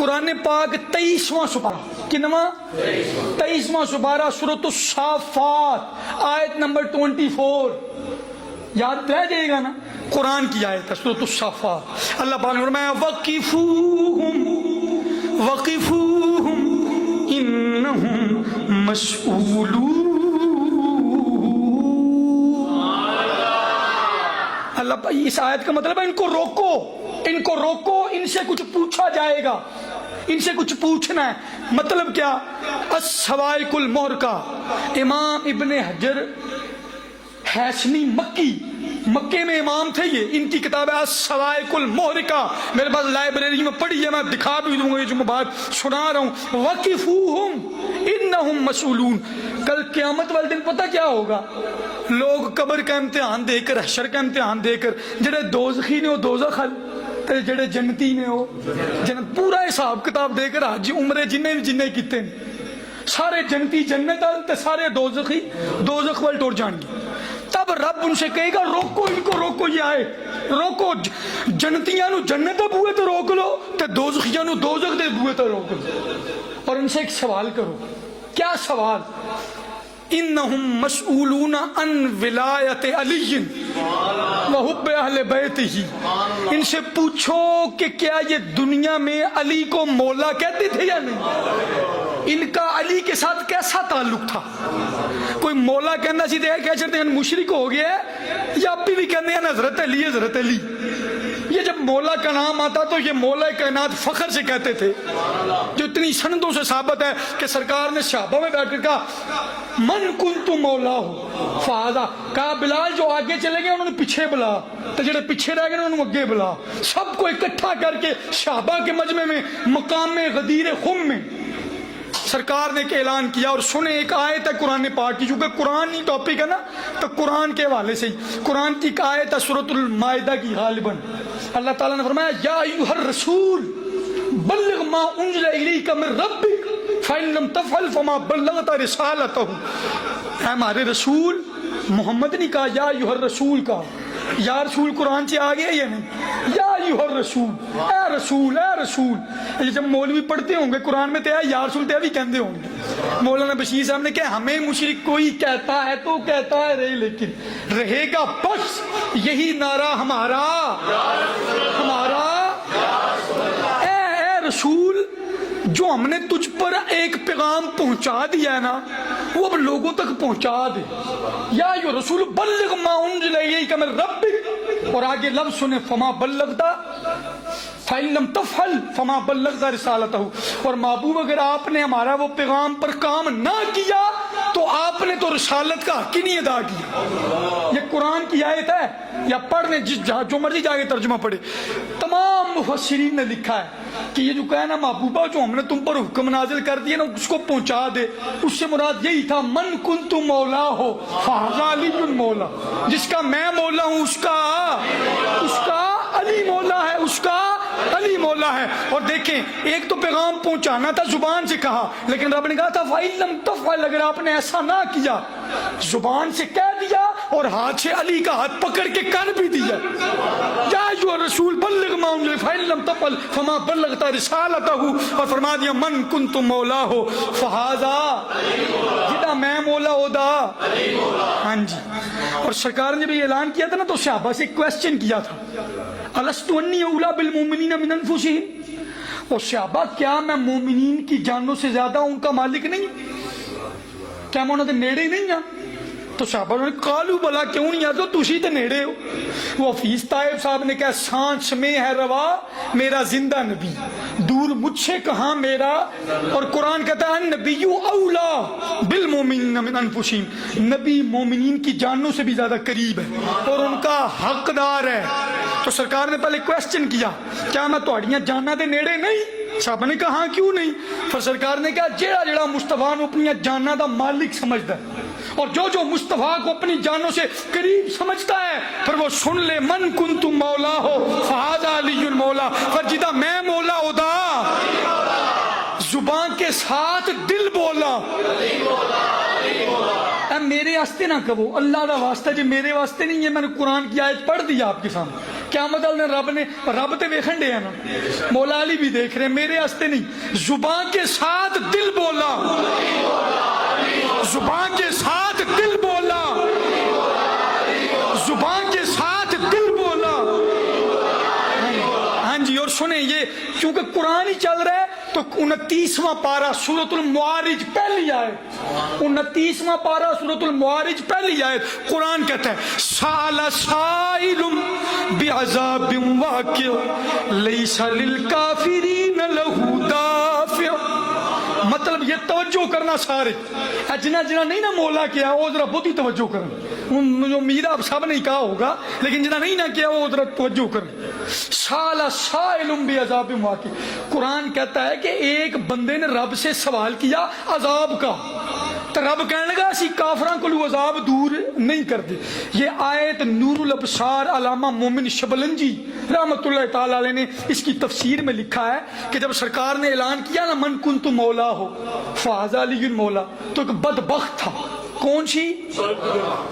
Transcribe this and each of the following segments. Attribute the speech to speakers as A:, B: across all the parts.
A: قرآن پاک 23واں سپارہ، کنواں 23واں سپارہ سورۃ الصافات آیت نمبر 24، یاد رہ جائے گا نا، قرآن کی آیت ہے سورۃ الصافات۔ اللہ پاک نے فرمایا وقفوہم وقفوہم انہم مسئولون۔ اللہ اس آیت کا مطلب ہے ان کو روکو، ان کو روکو، ان سے کچھ پوچھا جائے گا، ان سے کچھ پوچھنا ہے۔ مطلب کیا؟ السوائق المحرقہ، امام ابن حجر حیثمی مکے میں امام تھے، یہ ان کی کتاب ہے السوائق المحرقہ، میرے پاس لائبریری میں پڑھی ہے، میں دکھا بھی دوں گا یہ جو میں بات سنا رہا ہوں۔ وقفوہم انہم مسئولون، کل قیامت والے دن پتہ کیا ہوگا؟ لوگ قبر کا امتحان دے کر، حشر کا امتحان دے کر، جڑے دوزخی نے وہ دوزخ تے جڑے جنتی نے وہ جنت، پورا حساب کتاب دے کر حج عمرے جنہیں بھی جنہیں کیتے ہیں، سارے جنتی جنت تے سارے دوزخی دوزخ وال ٹر جان گے۔ تب رب ان سے کہے گا روکو ان کو، روکو، یہ آئے روکو، جنتیاں نو جنت دے بوئے تے روک لو تے دوزخیاں نو دوزخ دے بوئے تے روک لو، اور ان سے ایک سوال کرو۔ کیا سوال؟ انہم مسئولون عن ولایت علی وحب اہل بیتہ، ان سے پوچھو کہ کیا یہ دنیا میں علی کو مولا کہتے تھے یا نہیں، ان کا علی کے ساتھ کیسا تعلق تھا؟ کوئی مولا کہنا سی دے کہہ چلتے ہیں مشرک ہو گیا ہے، یا ابھی بھی کہتے ہیں حضرت علی حضرت علی۔ یہ جب مولا کا نام آتا تو یہ مولا کائنات فخر سے کہتے تھے، جو اتنی سندوں سے ثابت ہے کہ سرکار نے صحابہ میں بیٹھ کر کہا من کنت مولا ہو فہذا، کہا بلال جو آگے چلے گئے انہوں نے پیچھے بلا، تو جڑے پیچھے رہ گئے انہوں نے اگے بلا، سب کو اکٹھا کر کے صحابہ کے مجمع میں مقام غدیر خم میں سرکار نے کہ اعلان کیا۔ اور سنیں ایک آیت ہے قرآن پاک کی، چونکہ قرآن ہی ٹاپک ہے نا تو قرآن کے حوالے سے ہی قرآن کی ایک آیت ہے سورۃ المائدہ کی غالباً، اللہ تعالیٰ نے فرمایا یا ایھا الرسول بلغ ما انزل الیک من ربک فإن لم تفعل فما بلغت رسالتہ۔ اے ہمارے رسول، محمد نہیں کہا یا ایھا الرسول کہا، یا رسول قرآن سے آگے ہے یا نہیں، یا ایھا الرسول، اے رسول، اے رسول۔ یہ جب مولوی پڑھتے ہوں گے قرآن میں تو یا رسول تو بھی کہتے ہوں گے۔ مولانا بشیر صاحب نے کہا ہمیں مشرک کوئی کہتا ہے تو کہتا ہے رہے، لیکن رہے گا بس یہی نعرہ ہمارا ہمارا، اے رسول جو ہم نے تجھ پر ایک پیغام پہنچا دیا ہے نا وہ اب لوگوں تک پہنچا دے۔ یا ایھا رسول بلغ ما انزل الیک من ربک، اور آگے لفظ سنے فما بلغتا فإن لم تفعل فما بلغت رسالتہ، اور محبوب اگر آپ نے ہمارا وہ پیغام پر کام نہ کیا تو آپ نے تو رسالت کا حق ہی نہیں ادا کیا۔ یہ قرآن کی آیت ہے، یا پڑھنے جو مرضی جا کے ترجمہ پڑھے، تمام مفسرین نے لکھا ہے کہ یہ جو کہا نا محبوبہ جو ہم نے تم پر حکم نازل کر دیا نا اس کو پہنچا دے، اس سے مراد یہی تھا من کنت مولا ہو فہذا علی مولا، جس کا میں مولا ہوں اس کا علی مولا ہے، اس کا علی مولا ہے۔ اور دیکھیں ایک تو پیغام پہنچانا تھا زبان سے کہا، لیکن رب نے کہا تھا فَإِن لَمْ تَفْعَلْ، اگر آپ نے ایسا نہ کیا، زبان سے کہہ دیا اور ہاتھ سے علی کا ہاتھ پکڑ کے کر بھی دیا، یا ایھا الرسول بلغ ما انزل فإن لم تفعل فما بلغت رسالتہ، اور فرما دیا من کنت مولا ہو فہذا، جدا میں مولا ہو دا، ہاں جی۔ اور سرکار نے بھی اعلان کیا تھا نا تو صحابہ سے کویسچن کیا تھا الست انی اولی بالمؤمنین من انفسہم، اور صحابہ کیا میں مومنین کی جانوں سے زیادہ ان کا مالک نہیں، کیا میں انہوں نے نیڑے نہیں ہاں؟ تو صحابہ نے قالوا بلا، کیوں نہیں آتے تسی تے نیڑے ہو۔ وہ حفیظ طائب صاحب نے کہا سانس میں ہے روا میرا زندہ نبی، دور مجھ سے کہاں میرا، اور قرآن کہتا ہے نبی اولا بالمؤمنین من انفسہم، نبی مومنین کی جانوں سے بھی زیادہ قریب ہے اور ان کا حقدار ہے۔ تو سرکار نے پہلے کویسچن کیا کیا میں تہاڈیاں جاناں دے نیڑے نہیں؟ صحابہ نے کہا ہاں کیوں نہیں؟ پھر سرکار نے کہا جیڑا جیڑا مصطفیٰ نو اپنی جاناں دا مالک سمجھدا ہے اور جو جو مصطفیٰ کو اپنی جانوں سے قریب سمجھتا ہے پھر وہ سن لے من کنت مولا ہو فہذا علی مولا، پھر جدا میں مولا ہو دا زبان کے ساتھ دل بولا، میرے واسطے نہ کہو، اللہ دا واسطہ جی میرے واسطے نہیں ہے، میں نے قرآن کی آیت پڑھ دی آپ کے سامنے، قیامت والے رب تے ویکھن دے نا، مولا علی بھی دیکھ رہے، میرے واسطے نہیں، زبان کے ساتھ دل بولا، زبان کے ساتھ دل بولا، زبان کے ساتھ دل بولا۔ ہاں جی، اور سنیں یہ کیونکہ قرآن ہی چل رہا ہے تو 29واں پارہ سورۃ المعارج پہلی آیت، 29واں پارہ سورۃ المعارج پہلی آیت، قرآن کہتا ہے سأل سائل بعذاب واقع لیس للکافرین لہ دافع۔ مطلب یہ توجہ کرنا سارے، جنہ جنہ نہیں نا مولا کیا وہ ذرا بہت ہی توجہ کرنا، امید آپ سب نے کہا ہوگا لیکن جنہ نہیں نہ کیا وہ ذرا توجہ کرنا۔ سال سائل بعذاب واقع، قرآن کہتا ہے کہ ایک بندے نے رب سے سوال کیا عذاب کا، تو رب کہنے لگا اسی کافراں کو عذاب دور نہیں کر دے۔ یہ آیت نور الابصار علامہ مومن شبلنجی رحمۃ اللہ تعالی علیہ نے اس کی تفسیر میں لکھا ہے کہ جب سرکار نے اعلان کیا نا من کنت مولا ہو فہذا علی مولا، تو ایک بدبخت تھا، کون سی؟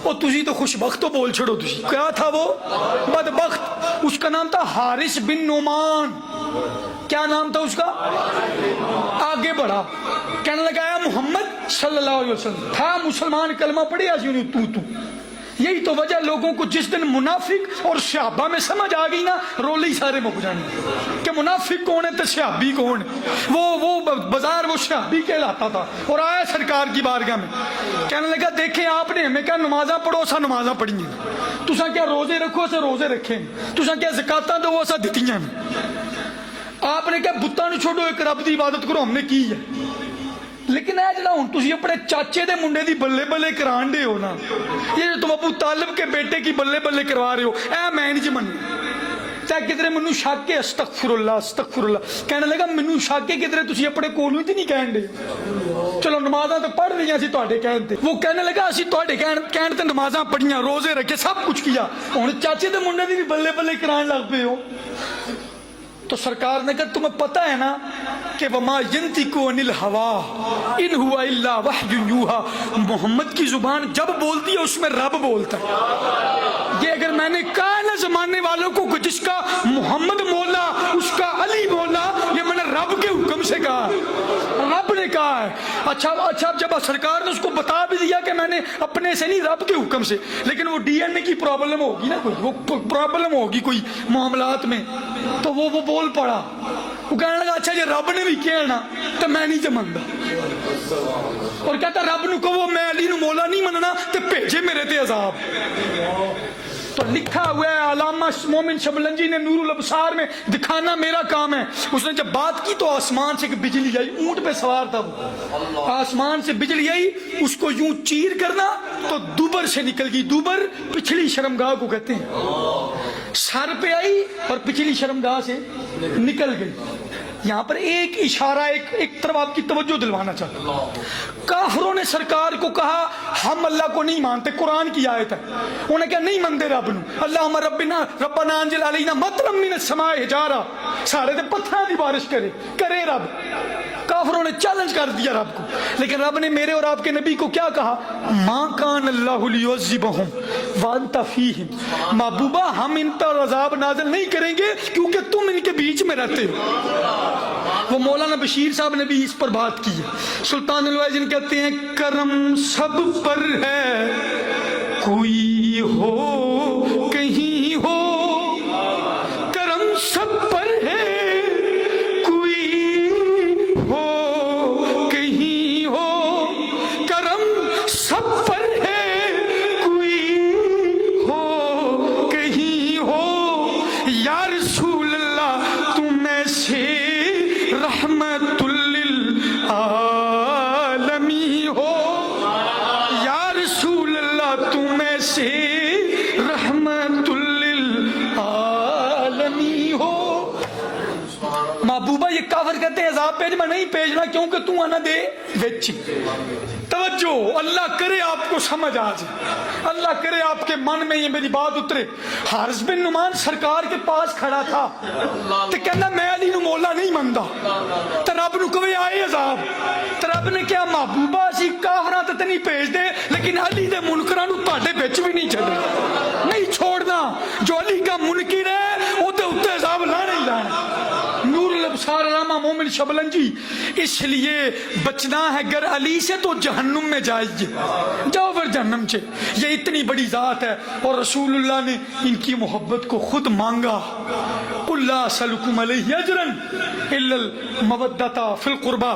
A: او تجھی تو خوش بخت تو بول چھڑو، تجھی کیا تھا وہ؟ بدبخت۔ اس کا نام تھا حارث بن نعمان۔ کیا نام تھا اس کا؟ آگے بڑھا، کہنے لگا ہے محمد صلی اللہ علیہ وسلم تھا مسلمان، کلمہ پڑھے آج تو یہی تو وجہ لوگوں کو جس دن منافق اور صحابہ میں سمجھ آ گئی نا، رولے ہی سارے مک جانے کہ منافق کون ہے تو صحابی کون ہے۔ وہ بازار وہ صحابی کہلاتا تھا اور آیا سرکار کی بارگاہ میں، کہنے لگا دیکھیں آپ نے ہمیں کیا نمازاں پڑھو سا نمازاں پڑھی ہیں، تساں کیا روزے رکھو اسے روزے رکھیں، تساں کیا زکاتاں دو اسا دتیاں، آپ نے کیا بتاں نوں چھوڑو ایک رب دی عبادت کرو، ہم نے کی ہے۔ لیکن اے جڑا ہن تسی اپنے چاچے دے منڈے دی بلے بلے کران دے ہو نا، یہ جو تم ابو طالب کے بیٹے کی بلے بلے کروا رہے ہو، اے میں نہیں من تے کدھر منو شک ہے، استغفر اللہ استغفر اللہ، کہنے لگا منو شک ہے کدھر تسی اپنے کولوں تے نہیں کہن دے، چلو نمازاں تو پڑھ رہی سی تواڈے کہن تے، وہ کہنے لگا اسی تواڈے کہن تے نمازاں پڑھیاں، روزے رکھے، سب کچھ کیا، ہن چاچے دے منڈے دی بھی بلے بلے کران لگ پے ہو۔ تو سرکار نے کہا تمہیں پتہ ہے نا کہ وما ینطق عن الہوا ان ہوا الا وحی یوحا، محمد کی زبان جب بولتی ہے اس میں رب بولتا ہے۔ یہ اگر میں نے کہا نا زمانے والوں کو کہ جس کا محمد مولا اس کا علی مولا، یہ میں نے رب کے حکم سے کہا، رب نے کہا ہے۔ اچھا جب سرکار نے اس کو بتا بھی دیا کہ میں نے اپنے سے نہیں رب کے حکم سے، لیکن وہ ڈی این اے کی پرابلم ہوگی نا، کوئی وہ پرابلم ہوگی کوئی معاملات میں، تو وہ بول پڑا، وہ کہنے لگا اچھا یہ رب نے بھی کہنا تو میں نہیں جمندا، اور کہتا رب نو کہو میں علی نو مولا نہیں مننا تے بھیجے میرے تے عذاب۔ تو لکھا ہوا ہے علامہ مومن شبلنجی نے نور الابصار میں، دکھانا میرا کام ہے۔ اس نے جب بات کی تو آسمان سے بجلی آئی، اونٹ پہ سوار تھا وہ، آسمان سے بجلی آئی، اس کو یوں چیر کرنا تو دوبر سے نکل گئی، دوبر پچھلی شرمگاہ کو کہتے ہیں، سر پہ آئی اور پچھلی شرمگاہ سے نکل گئی۔ یہاں پر ایک اشارہ ایک طرف آپ کی توجہ دلوانا چاہتا ہوں، کافروں نے سرکار کو کہا ہم اللہ کو نہیں مانتے، قرآن کی آیت ہے، انہوں نے کہا نہیں مانتے رب نو، اللہم ربنا انزل علینا مطرا من السماء حجارہ، سارے تے پتھراں دی بارش کرے رب۔ کافروں نے چیلنج کر دیا رب کو، لیکن رب نے میرے اور آپ کے نبی کو کیا کہا، ما کان اللہ لیعذبہم وانت فیہم، محبوبہ ہم ان پر عذاب نازل نہیں کریں گے کیونکہ تم ان کے بیچ میں رہتے ہو۔ وہ مولانا بشیر صاحب نے بھی اس پر بات کی ہے، سلطان الوائزن کہتے ہیں کرم سب پر ہے، کوئی ہو کہیں ہو، کرم سب پر ہے کوئی ہو کہیں ہو، کرم سب پر ہے کوئی ہو کہیں ہو، یا رسول اللہ تم ایسے رحمت للعالمی ہو، یا رسول اللہ تم ایسے رحمت للعالمی ہو۔ محبوبہ یہ کافر کہتے ہیں عذاب پیج میں نہیں بھیجنا کیونکہ تو آنا دے وچ۔ توجہ، اللہ کرے آپ کو سمجھ آ جائے، اللہ کرے آپ کے من میں یہ میری بات اترے۔ حارث بن نعمان سرکار کے پاس کھڑا تھا تو کہنا میں علی نو مولا نہیں مندا، تو رب نو کہے آئے عذاب، تو رب نے کیا محبوبہ اسی کافراں تے نہیں بھیج دے لیکن علی دے منکراں نو تہاڈے وچ بھی نہیں چھڈنا، نہیں چھوڑنا۔ جو علی کا منکر ہے شبلن جی اس لیے بچنا ہے گر علی سے تو جہنم میں جائیے، جاؤ پھر جہنم سے، یہ اتنی بڑی ذات ہے اور رسول اللہ نے ان کی محبت کو خود مانگا۔ قُلْ لَا أَسْأَلُكُمْ عَلَيْهِ أَجْرًا إِلَّا الْمَوَدَّةَ فِي الْقُرْبَى۔